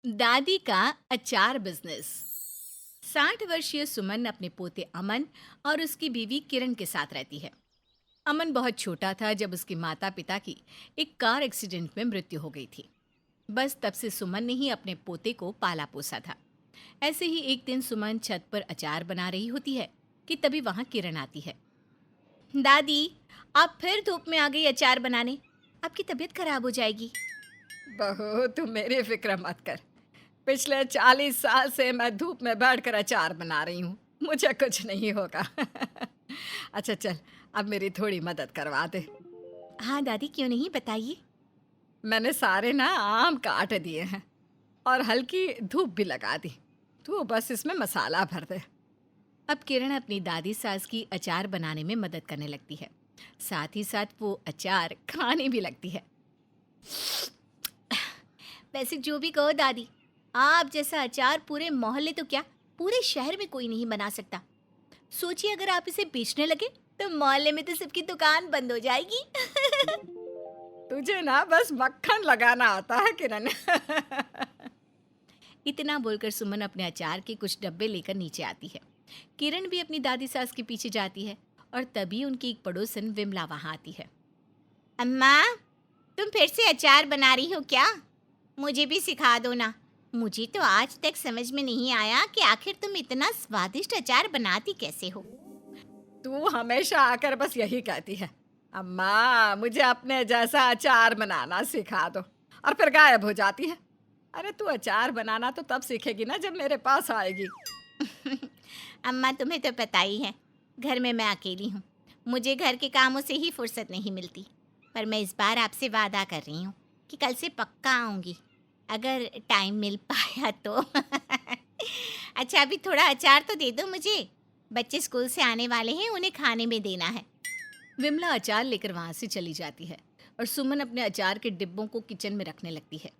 दादी का अचार बिजनेस। 60 वर्षीय सुमन अपने पोते अमन और उसकी बीवी किरण के साथ रहती है। अमन बहुत छोटा था जब उसके माता पिता की एक कार एक्सीडेंट में मृत्यु हो गई थी। बस तब से सुमन ने ही अपने पोते को पाला पोसा था। ऐसे ही एक दिन सुमन छत पर अचार बना रही होती है कि तभी वहां किरण आती है। दादी, आप फिर धूप में आ गई अचार बनाने। आपकी तबीयत खराब हो जाएगी। बहू, तू मेरी फिक्र मत कर। पिछले 40 साल से मैं धूप में बैठकर अचार बना रही हूँ। मुझे कुछ नहीं होगा। अच्छा चल, अब मेरी थोड़ी मदद करवा दे। हाँ दादी, क्यों नहीं, बताइए। मैंने सारे ना आम काट दिए हैं और हल्की धूप भी लगा दी। तू बस इसमें मसाला भर दे। अब किरण अपनी दादी सास की अचार बनाने में मदद करने लगती है। साथ ही साथ वो अचार खाने भी लगती है। वैसे जो भी कहो दादी, आप जैसा अचार पूरे मोहल्ले तो क्या, पूरे शहर में कोई नहीं बना सकता। सोचिए, अगर आप इसे बेचने लगे तो मोहल्ले में तो सबकी दुकान बंद हो जाएगी। तुझे ना बस मक्खन लगाना आता है किरण। इतना बोलकर सुमन अपने अचार के कुछ डब्बे लेकर नीचे आती है। किरण भी अपनी दादी सास के पीछे जाती है और तभी उनकी एक पड़ोसन विमला वहां आती है। अम्मा, तुम फिर से अचार बना रही हो क्या? मुझे भी सिखा दो ना। मुझे तो आज तक समझ में नहीं आया कि आखिर तुम इतना स्वादिष्ट अचार बनाती कैसे हो। तू हमेशा आकर बस यही कहती है, अम्मा मुझे अपने जैसा अचार बनाना सिखा दो, और फिर गायब हो जाती है। अरे तू अचार बनाना तो तब सीखेगी ना जब मेरे पास आएगी। अम्मा, तुम्हें तो पता ही है, घर में मैं अकेली हूँ। मुझे घर के कामों से ही फुर्सत नहीं मिलती। पर मैं इस बार आपसे वादा कर रही हूँ कि कल से पक्का आऊँगी, अगर टाइम मिल पाया तो। अच्छा, अभी थोड़ा अचार तो दे दो मुझे। बच्चे स्कूल से आने वाले हैं, उन्हें खाने में देना है। विमला अचार लेकर वहां से चली जाती है और सुमन अपने अचार के डिब्बों को किचन में रखने लगती है।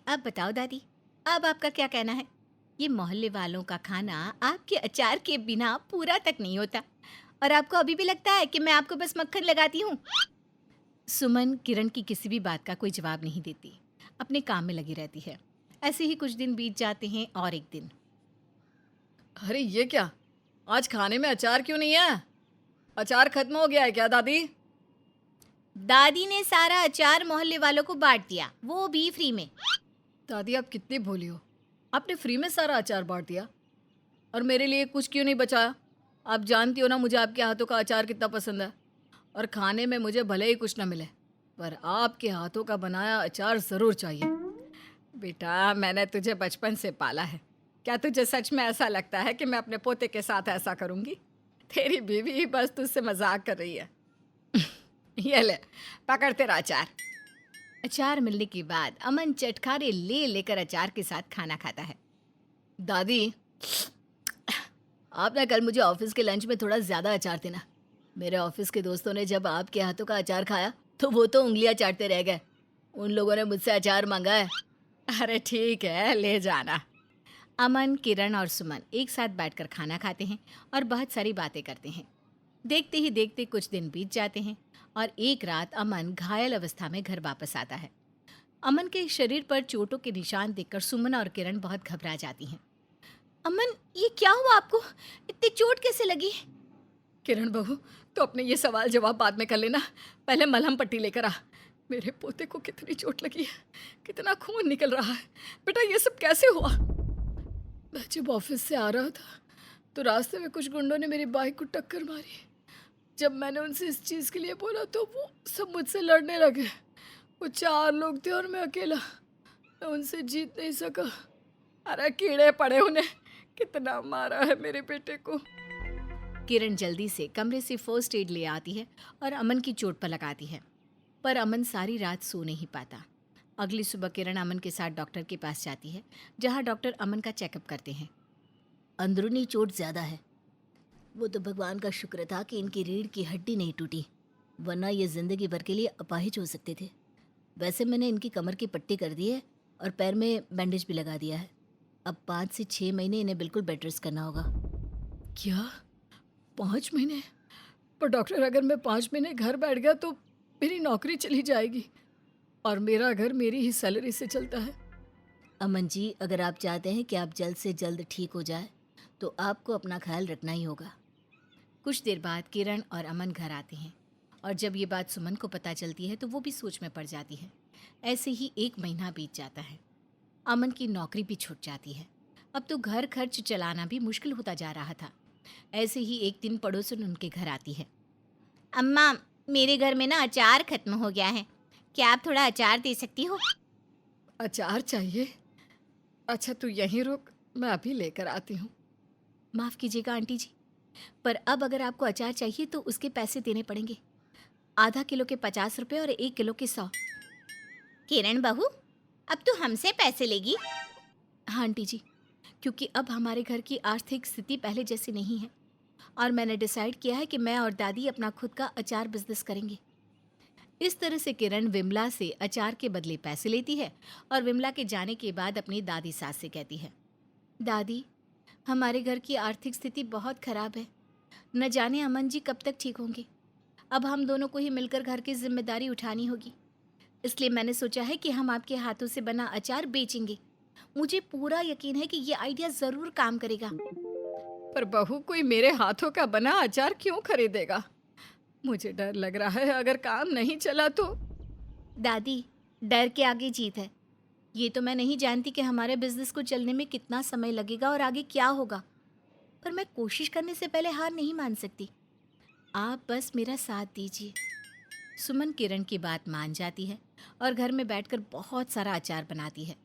अब बताओ दादी, अब आपका क्या कहना है? ये मोहल्ले वालों का खाना आपके अचार के बिना पूरा तक नहीं होता, और आपको अभी भी लगता है कि मैं आपको बस मक्खन लगाती हूँ। सुमन किरण की किसी भी बात का कोई जवाब नहीं देती, अपने काम में लगी रहती है। ऐसे ही कुछ दिन बीत जाते हैं और एक दिन। अरे ये क्या, आज खाने में अचार क्यों नहीं है? अचार खत्म हो गया है क्या दादी? दादी ने सारा अचार मोहल्ले वालों को बांट दिया, वो भी फ्री में। दादी आप कितनी भोली हो, आपने फ्री में सारा अचार बांट दिया और मेरे लिए कुछ क्यों नहीं बचाया? आप जानती हो ना मुझे आपके हाथों का अचार कितना पसंद है, और खाने में मुझे भले ही कुछ ना मिले, पर आपके हाथों का बनाया अचार ज़रूर चाहिए। बेटा, मैंने तुझे बचपन से पाला है। क्या तुझे सच में ऐसा लगता है कि मैं अपने पोते के साथ ऐसा करूँगी? तेरी बीवी ही बस तुझसे मजाक कर रही है। ये ले, पकड़ तेरा अचार। अचार मिलने के बाद अमन चटखारे ले लेकर अचार के साथ खाना खाता है। दादी, आप ना कल मुझे ऑफिस के लंच में थोड़ा ज़्यादा अचार देना। मेरे ऑफिस के दोस्तों ने जब आपके हाथों का अचार खाया तो वो तो उंगलियां चाटते रह गए। उन लोगों ने मुझसे अचार मांगा है। अरे ठीक है, ले जाना। अमन, किरण और सुमन एक साथ बैठकर खाना खाते हैं और बहुत सारी बातें करते हैं। देखते ही देखते कुछ दिन बीत जाते हैं और एक रात अमन घायल अवस्था में घर वापस आता है। अमन के शरीर पर चोटों के निशान देखकर सुमन और किरण बहुत घबरा जाती हैं। अमन, ये क्या हुआ आपको? इतनी चोट कैसे लगी? किरण बहू, तो अपने ये सवाल जवाब बाद में कर लेना। पहले मलहम पट्टी लेकर आ। मेरे पोते को कितनी चोट लगी है, कितना खून निकल रहा है। बेटा ये सब कैसे हुआ? मैं जब ऑफिस से आ रहा था तो रास्ते में कुछ गुंडों ने मेरी बाइक को टक्कर मारी। जब मैंने उनसे इस चीज़ के लिए बोला तो वो सब मुझसे लड़ने लगे। वो 4 लोग थे और मैं अकेला। मैं उनसे जीत नहीं सका। अरे कीड़े पड़े उन्हें, कितना मारा है मेरे बेटे को। किरण जल्दी से कमरे से फर्स्ट एड ले आती है और अमन की चोट पर लगाती है, पर अमन सारी रात सो नहीं पाता। अगली सुबह किरण अमन के साथ डॉक्टर के पास जाती है, जहां डॉक्टर अमन का चेकअप करते हैं। अंदरूनी चोट ज़्यादा है। वो तो भगवान का शुक्र था कि इनकी रीढ़ की हड्डी नहीं टूटी, वरना ये ज़िंदगी भर के लिए अपाहिज हो सकते थे। वैसे मैंने इनकी कमर की पट्टी कर दी है और पैर में बैंडेज भी लगा दिया है। अब 5 से 6 महीने इन्हें बिल्कुल बेड रेस्ट करना होगा। क्या, 5 महीने? पर डॉक्टर, अगर मैं 5 महीने घर बैठ गया तो मेरी नौकरी चली जाएगी, और मेरा घर मेरी ही सैलरी से चलता है। अमन जी, अगर आप चाहते हैं कि आप जल्द से जल्द ठीक हो जाए तो आपको अपना ख्याल रखना ही होगा। कुछ देर बाद किरण और अमन घर आते हैं और जब ये बात सुमन को पता चलती है तो वो भी सोच में पड़ जाती है। ऐसे ही 1 महीना बीत जाता है। अमन की नौकरी भी छूट जाती है। अब तो घर खर्च चलाना भी मुश्किल होता जा रहा था। ऐसे ही एक दिन पड़ोसन उनके घर आती है। अम्मा, मेरे घर में ना अचार खत्म हो गया है, क्या आप थोड़ा अचार दे सकती हो? अचार चाहिए? अच्छा तू यहीं रुक, मैं अभी लेकर आती हूँ। माफ़ कीजिएगा आंटी जी, पर अब अगर आपको अचार चाहिए तो उसके पैसे देने पड़ेंगे। आधा किलो के 50 रुपये और 1 किलो के 100। किरण बहू, अब तू हमसे पैसे लेगी? हाँ आंटी जी, क्योंकि अब हमारे घर की आर्थिक स्थिति पहले जैसी नहीं है और मैंने डिसाइड किया है कि मैं और दादी अपना खुद का अचार बिजनेस करेंगे। इस तरह से किरण विमला से अचार के बदले पैसे लेती है और विमला के जाने के बाद अपनी दादी सास से कहती है, दादी, हमारे घर की आर्थिक स्थिति बहुत खराब है। न जाने अमन जी कब तक ठीक होंगे। अब हम दोनों को ही मिलकर घर की जिम्मेदारी उठानी होगी। इसलिए मैंने सोचा है कि हम आपके हाथों से बना अचार बेचेंगे। मुझे पूरा यकीन है कि ये आइडिया ज़रूर काम करेगा। पर बहू, कोई मेरे हाथों का बना अचार क्यों खरीदेगा? मुझे डर लग रहा है अगर काम नहीं चला तो। दादी, डर के आगे जीत है। ये तो मैं नहीं जानती कि हमारे बिजनेस को चलने में कितना समय लगेगा और आगे क्या होगा, पर मैं कोशिश करने से पहले हार नहीं मान सकती। आप बस मेरा साथ दीजिए। सुमन किरण की बात मान जाती है और घर में बैठकर बहुत सारा अचार बनाती है।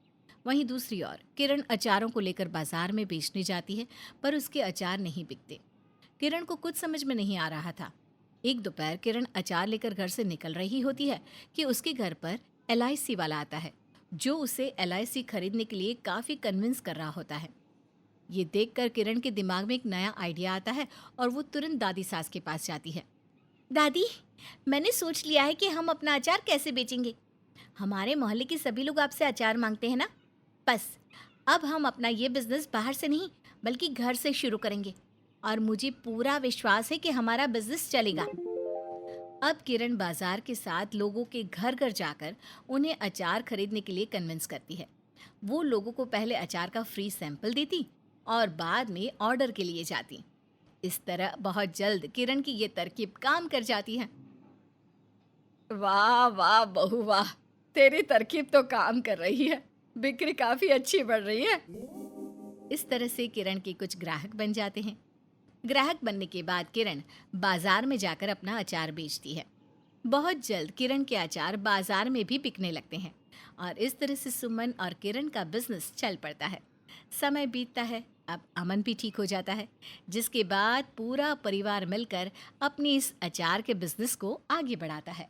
वहीं दूसरी ओर किरण अचारों को लेकर बाजार में बेचने जाती है, पर उसके अचार नहीं बिकते। किरण को कुछ समझ में नहीं आ रहा था। एक दोपहर किरण अचार लेकर घर से निकल रही होती है कि उसके घर पर LIC वाला आता है, जो उसे LIC खरीदने के लिए काफ़ी कन्विंस कर रहा होता है। ये देखकर किरण के दिमाग में एक नया आइडिया आता है और वो तुरंत दादी सास के पास जाती है। दादी, मैंने सोच लिया है कि हम अपना अचार कैसे बेचेंगे। हमारे मोहल्ले के सभी लोग आपसे अचार मांगते हैं ना। बस अब हम अपना ये बिजनेस बाहर से नहीं बल्कि घर से शुरू करेंगे और मुझे पूरा विश्वास है कि हमारा बिजनेस चलेगा। अब किरण बाजार के साथ लोगों के घर घर जाकर उन्हें अचार खरीदने के लिए कन्विंस करती है। वो लोगों को पहले अचार का फ्री सैंपल देती और बाद में ऑर्डर के लिए जाती। इस तरह बहुत जल्द किरण की ये तरकीब काम कर जाती है। वाह वाह बहू वाह, तेरी तरकीब तो काम कर रही है। बिक्री काफी अच्छी बढ़ रही है। इस तरह से किरण के कुछ ग्राहक बन जाते हैं। ग्राहक बनने के बाद किरण बाजार में जाकर अपना अचार बेचती है। बहुत जल्द किरण के अचार बाजार में भी बिकने लगते हैं और इस तरह से सुमन और किरण का बिजनेस चल पड़ता है। समय बीतता है, अब अमन भी ठीक हो जाता है, जिसके बाद पूरा परिवार मिलकर अपनी इस अचार के बिजनेस को आगे बढ़ाता है।